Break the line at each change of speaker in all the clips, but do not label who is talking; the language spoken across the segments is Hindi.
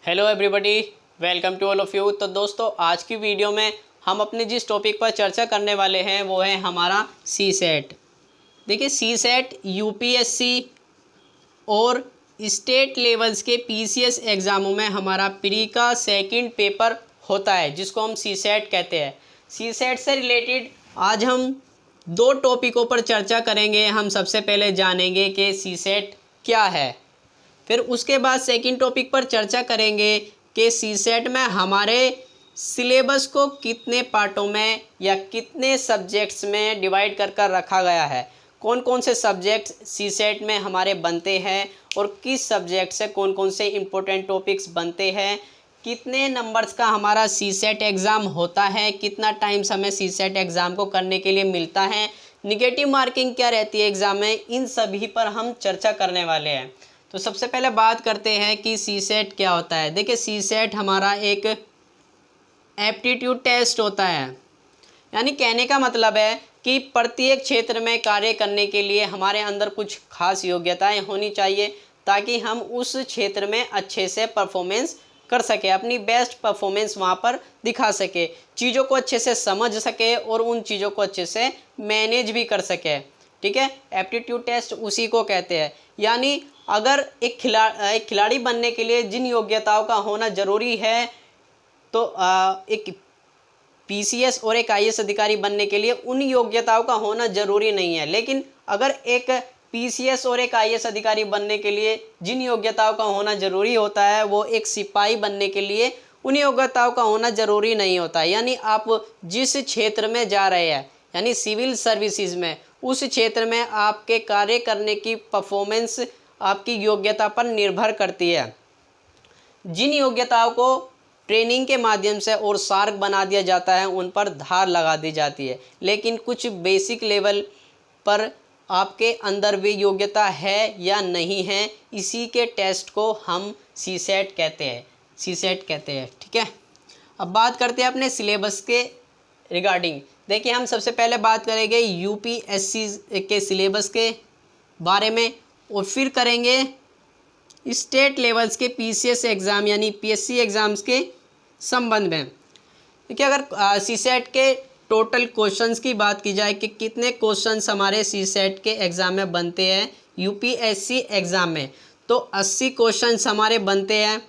Hello everybody, welcome to all of you. तो दोस्तों, आज की वीडियो में हम अपने जिस टॉपिक पर चर्चा करने वाले हैं वो है हमारा सी सेट। देखिए, सी सेट यूपीएससी और स्टेट लेवल्स के पीसीएस एग्ज़ामों में हमारा प्री का सेकंड पेपर होता है, जिसको हम सी सेट कहते हैं। सी सेट से रिलेटेड आज हम दो टॉपिकों पर चर्चा करेंगे। हम सबसे पहले जानेंगे कि सी सेट क्या है, फिर उसके बाद सेकंड टॉपिक पर चर्चा करेंगे कि सी सेट में हमारे सिलेबस को कितने पार्टों में या कितने सब्जेक्ट्स में डिवाइड कर रखा गया है, कौन कौन से सब्जेक्ट्स सी सेट में हमारे बनते हैं और किस सब्जेक्ट से कौन कौन से इम्पोर्टेंट टॉपिक्स बनते हैं, कितने नंबर्स का हमारा सी सेट एग्ज़ाम होता है, कितना टाइम्स हमें सी सेट एग्ज़ाम को करने के लिए मिलता है, निगेटिव मार्किंग क्या रहती है एग्ज़ाम में, इन सभी पर हम चर्चा करने वाले हैं। तो सबसे पहले बात करते हैं कि सी सेट क्या होता है। देखिए, सी सेट हमारा एक एप्टीट्यूड टेस्ट होता है। यानी कहने का मतलब है कि प्रत्येक क्षेत्र में कार्य करने के लिए हमारे अंदर कुछ खास योग्यताएं होनी चाहिए, ताकि हम उस क्षेत्र में अच्छे से परफॉर्मेंस कर सके, अपनी बेस्ट परफॉर्मेंस वहाँ पर दिखा सके, चीज़ों को अच्छे से समझ सके और उन चीज़ों को अच्छे से मैनेज भी कर सके। ठीक है, एप्टीट्यूड टेस्ट उसी को कहते हैं। यानी अगर एक खिलाड़ी बनने के लिए जिन योग्यताओं का होना ज़रूरी है, तो एक पीसीएस और एक आईएएस अधिकारी बनने के लिए उन योग्यताओं का होना ज़रूरी नहीं है। लेकिन अगर एक पीसीएस और एक आईएएस अधिकारी बनने के लिए जिन योग्यताओं का होना ज़रूरी होता है, वो एक सिपाही बनने के लिए उन योग्यताओं का होना ज़रूरी नहीं होता। यानी आप जिस क्षेत्र में जा रहे हैं, यानी सिविल सर्विसेज में, उस क्षेत्र में आपके कार्य करने की परफॉर्मेंस आपकी योग्यता पर निर्भर करती है। जिन योग्यताओं को ट्रेनिंग के माध्यम से और शार्प बना दिया जाता है, उन पर धार लगा दी जाती है। लेकिन कुछ बेसिक लेवल पर आपके अंदर भी योग्यता है या नहीं है, इसी के टेस्ट को हम सी सेट कहते हैं। सी सेट कहते हैं। ठीक है, अब बात करते हैं अपने सिलेबस के रिगार्डिंग। देखिए, हम सबसे पहले बात करेंगे यूपीएससी के सिलेबस के बारे में, और फिर करेंगे स्टेट लेवल्स के पीसीएस एग्ज़ाम यानी पीएससी एग्ज़ाम्स के संबंध में। देखिए, अगर सी सेट के टोटल क्वेश्चंस की बात की जाए कि कितने क्वेश्चंस हमारे सी सेट के एग्ज़ाम में बनते हैं यूपीएससी एग्ज़ाम में, तो 80 क्वेश्चंस हमारे बनते हैं।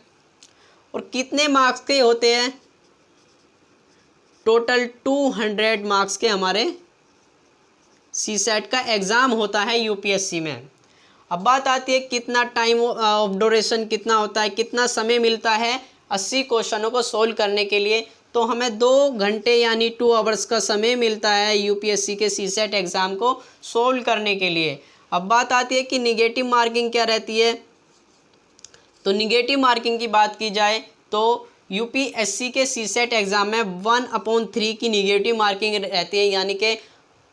और कितने मार्क्स के होते हैं? टोटल 200 मार्क्स के हमारे सी सेट का एग्ज़ाम होता है यूपीएससी में। अब बात आती है कितना टाइम ऑफ ड्यूरेशन कितना होता है, कितना समय मिलता है 80 क्वेश्चनों को सोल्व करने के लिए। तो हमें 2 घंटे यानी 2 आवर्स का समय मिलता है यूपीएससी के सी सेट एग्ज़ाम को सोल्व करने के लिए। अब बात आती है कि निगेटिव मार्किंग क्या रहती है। तो निगेटिव मार्किंग की बात की जाए तो यूपीएससी के सी सेट एग्ज़ाम में 1/3 की निगेटिव मार्किंग रहती है। यानी कि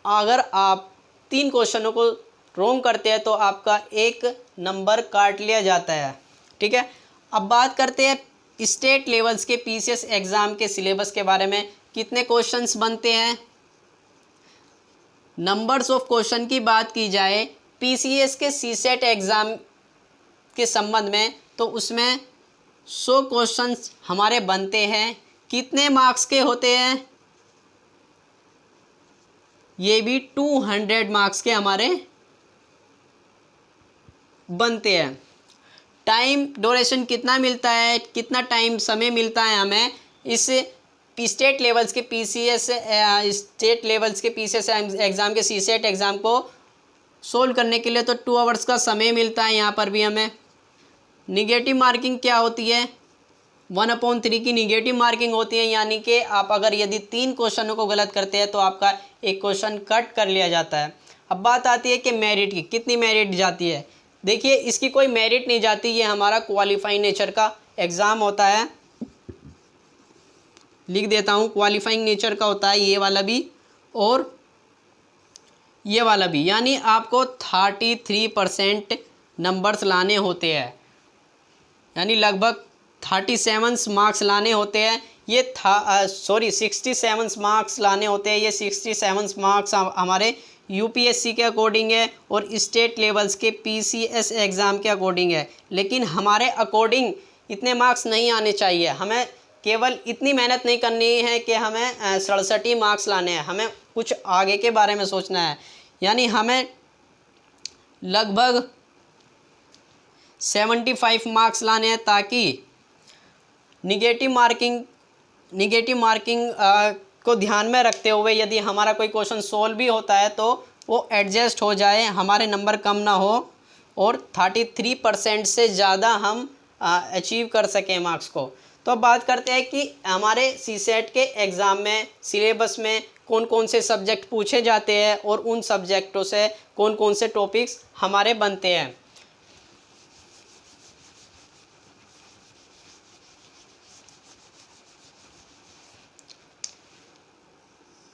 अगर आप 3 क्वेश्चनों को रोंग करते हैं तो आपका 1 नंबर काट लिया जाता है। ठीक है, अब बात करते हैं स्टेट लेवल्स के पीसीएस एग्ज़ाम के सिलेबस के बारे में। कितने क्वेश्चंस बनते हैं? नंबर्स ऑफ क्वेश्चन की बात की जाए पीसीएस के सी सेट एग्ज़ाम के संबंध में, तो उसमें 100 क्वेश्चंस हमारे बनते हैं। कितने मार्क्स के होते हैं? ये भी 200 मार्क्स के हमारे बनते हैं। टाइम ड्यूरेशन कितना मिलता है, कितना टाइम समय मिलता है हमें इस स्टेट लेवल्स के पीसीएस एग्ज़ाम के सी सेट एग्ज़ाम को सोल्व करने के लिए? तो 2 आवर्स का समय मिलता है यहाँ पर भी हमें। निगेटिव मार्किंग क्या होती है? 1/3 की निगेटिव मार्किंग होती है। यानी कि आप अगर यदि 3 क्वेश्चनों को गलत करते हैं तो आपका 1 क्वेश्चन कट कर लिया जाता है। अब बात आती है कि मेरिट की, कितनी मेरिट जाती है। देखिए, इसकी कोई मेरिट नहीं जाती, ये हमारा क्वालिफाइंग नेचर का एग्ज़ाम होता है। लिख देता हूँ, क्वालिफाइंग नेचर का होता है ये वाला भी और ये वाला भी। यानी आपको 33% नंबर्स लाने होते हैं, यानी लगभग 37 मार्क्स लाने होते हैं। ये 67 मार्क्स लाने होते हैं। ये 67 मार्क्स हमारे यूपीएससी के अकॉर्डिंग है और स्टेट लेवल्स के पीसीएस एग्ज़ाम के अकॉर्डिंग है। लेकिन हमारे अकॉर्डिंग इतने मार्क्स नहीं आने चाहिए। हमें केवल इतनी मेहनत नहीं करनी है कि हमें 67 ही मार्क्स लाने हैं, हमें कुछ आगे के बारे में सोचना है। यानी हमें लगभग 75 मार्क्स लाने हैं, ताकि निगेटिव मार्किंग को ध्यान में रखते हुए यदि हमारा कोई क्वेश्चन सोल्व भी होता है तो वो एडजस्ट हो जाए, हमारे नंबर कम ना हो और 33% से ज़्यादा हम अचीव कर सकें मार्क्स को। तो अब बात करते हैं कि हमारे सीसेट के एग्ज़ाम में सिलेबस में कौन कौन से सब्जेक्ट पूछे जाते हैं और उन सब्जेक्टों से कौन कौन से टॉपिक्स हमारे बनते हैं।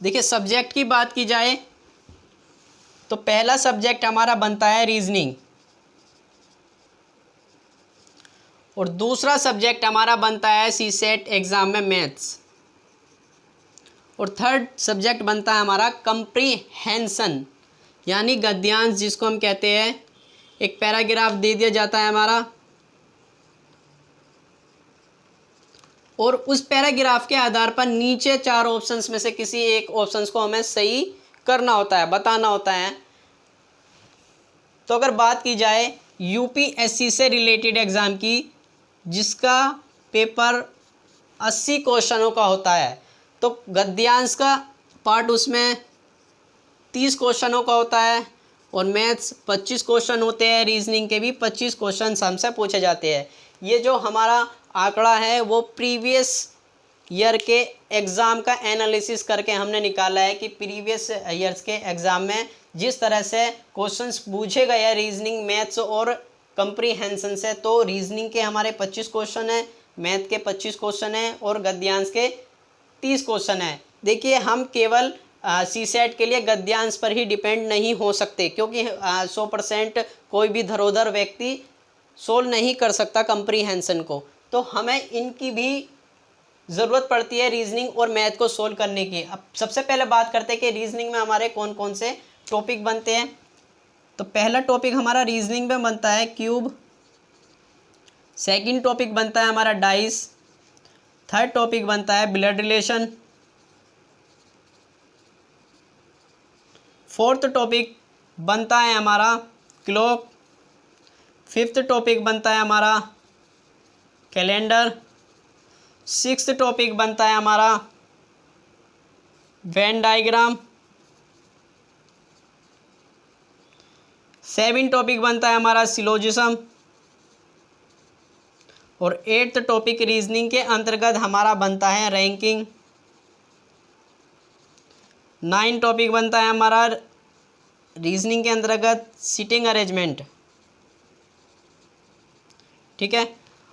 देखिए, सब्जेक्ट की बात की जाए तो पहला सब्जेक्ट हमारा बनता है रीजनिंग, और दूसरा सब्जेक्ट हमारा बनता है सीसेट एग्ज़ाम में मैथ्स, और थर्ड सब्जेक्ट बनता है हमारा कंप्रीहेंशन यानी गद्यांश, जिसको हम कहते हैं। एक पैराग्राफ दे दिया जाता है हमारा, और उस पैराग्राफ के आधार पर नीचे 4 ऑप्शंस में से किसी एक ऑप्शंस को हमें सही करना होता है, बताना होता है। तो अगर बात की जाए यूपीएससी से रिलेटेड एग्ज़ाम की, जिसका पेपर 80 क्वेश्चनों का होता है, तो गद्यांश का पार्ट उसमें 30 क्वेश्चनों का होता है, और मैथ्स 25 क्वेश्चन होते हैं, रीजनिंग के भी 25 क्वेश्चन हमसे पूछे जाते हैं। ये जो हमारा आंकड़ा है वो प्रीवियस ईयर के एग्ज़ाम का एनालिसिस करके हमने निकाला है कि प्रीवियस ईयर्स के एग्ज़ाम में जिस तरह से क्वेश्चंस पूछे गए हैं रीजनिंग, मैथ्स और कंप्रीहेंशन से, तो रीजनिंग के हमारे 25 क्वेश्चन हैं, मैथ के 25 क्वेश्चन हैं और गद्यांश के 30 क्वेश्चन हैं। देखिए, हम केवल सीसेट के लिए गद्यांश पर ही डिपेंड नहीं हो सकते, क्योंकि 100% कोई भी धरोधर व्यक्ति सोल्व नहीं कर सकता कंप्रीहेंशन को, तो हमें इनकी भी ज़रूरत पड़ती है रीजनिंग और मैथ को सोल्व करने की। अब सबसे पहले बात करते हैं कि रीजनिंग में हमारे कौन कौन से टॉपिक बनते हैं। तो पहला टॉपिक हमारा रीजनिंग में बनता है क्यूब, सेकंड टॉपिक बनता है हमारा डाइस, थर्ड टॉपिक बनता है ब्लड रिलेशन, फोर्थ टॉपिक बनता है हमारा क्लॉक, फिफ्थ टॉपिक बनता है हमारा कैलेंडर, सिक्स्थ टॉपिक बनता है हमारा वेन डायग्राम, सेवन टॉपिक बनता है हमारा सिलोजिज्म, और एट्थ टॉपिक रीजनिंग के अंतर्गत हमारा बनता है रैंकिंग, नाइन टॉपिक बनता है हमारा रीजनिंग के अंतर्गत सीटिंग अरेंजमेंट। ठीक है,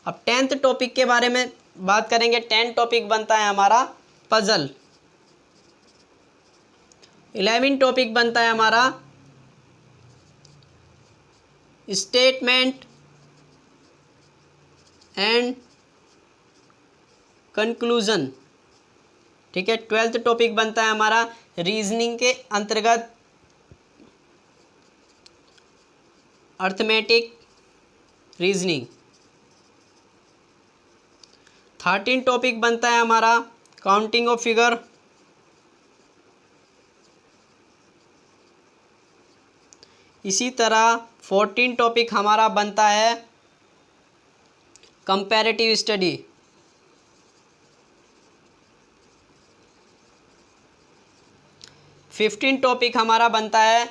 अब 10th टॉपिक के बारे में बात करेंगे। 10th टॉपिक बनता है हमारा पजल, 11 टॉपिक बनता है हमारा स्टेटमेंट एंड कंक्लूजन। ठीक है, 12th टॉपिक बनता है हमारा रीजनिंग के अंतर्गत अर्थमेटिक रीजनिंग। 13 टॉपिक बनता है हमारा काउंटिंग ऑफ फिगर। इसी तरह 14 टॉपिक हमारा बनता है कंपैरेटिव स्टडी। 15 टॉपिक हमारा बनता है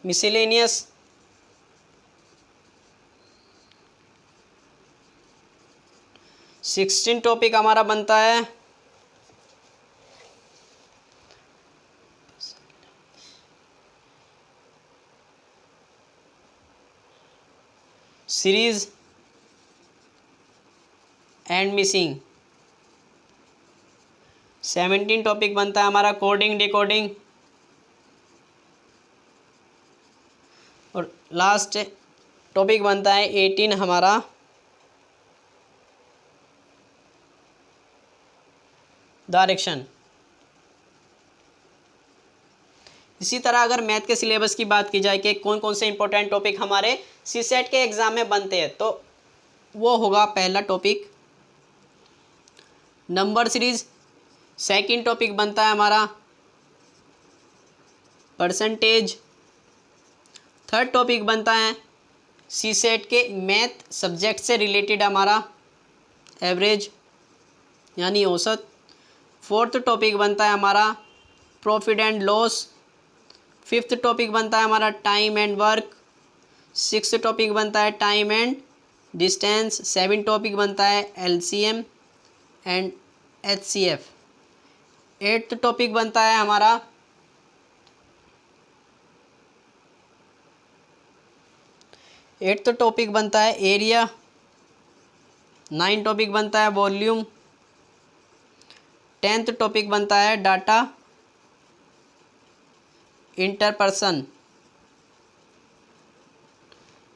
मिसलेनियस। 16 टॉपिक हमारा बनता है सीरीज एंड मिसिंग। 17 टॉपिक बनता है हमारा कोडिंग डिकोडिंग, और लास्ट टॉपिक बनता है 18 हमारा डायरेक्शन। इसी तरह अगर मैथ के सिलेबस की बात की जाए कि कौन कौन से इंपॉर्टेंट टॉपिक हमारे सीसेट के एग्ज़ाम में बनते हैं, तो वो होगा पहला topic number series, second topic बनता है हमारा परसेंटेज, थर्ड टॉपिक बनता है सीसेट के मैथ सब्जेक्ट से रिलेटेड हमारा एवरेज यानी औसत, फोर्थ टॉपिक बनता है हमारा profit and loss, fifth topic बनता है हमारा time and work, sixth topic बनता है time and distance, seven topic बनता है LCM and HCF, eighth topic बनता है हमारा एरिया, नाइन टॉपिक बनता है वॉल्यूम, टेंथ टॉपिक बनता है डाटा इंटरपर्सन,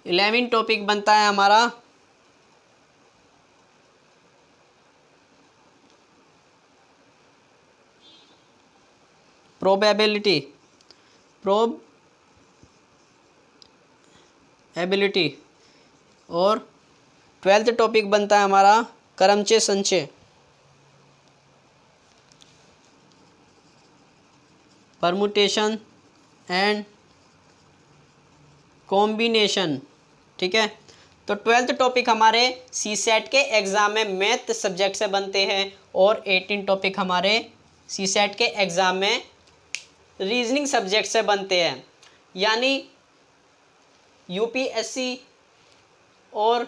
11 टॉपिक बनता है हमारा प्रोबेबिलिटी और 12th टॉपिक बनता है हमारा क्रमचय संचय, परमुटेशन एंड कॉम्बिनेशन। ठीक है, तो 12th टॉपिक हमारे सीसेट के एग्ज़ाम में मैथ सब्जेक्ट से बनते हैं और 18 टॉपिक हमारे सीसेट के एग्ज़ाम में रीजनिंग सब्जेक्ट से बनते हैं। यानी यूपीएससी और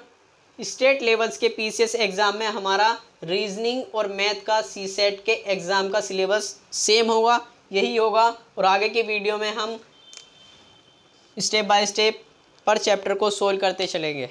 स्टेट लेवल्स के पीसीएस एग्ज़ाम में हमारा रीजनिंग और मैथ का सीसेट के एग्ज़ाम का सिलेबस सेम होगा, यही होगा। और आगे की वीडियो में हम स्टेप बाय स्टेप पर चैप्टर को सोल्व करते चलेंगे।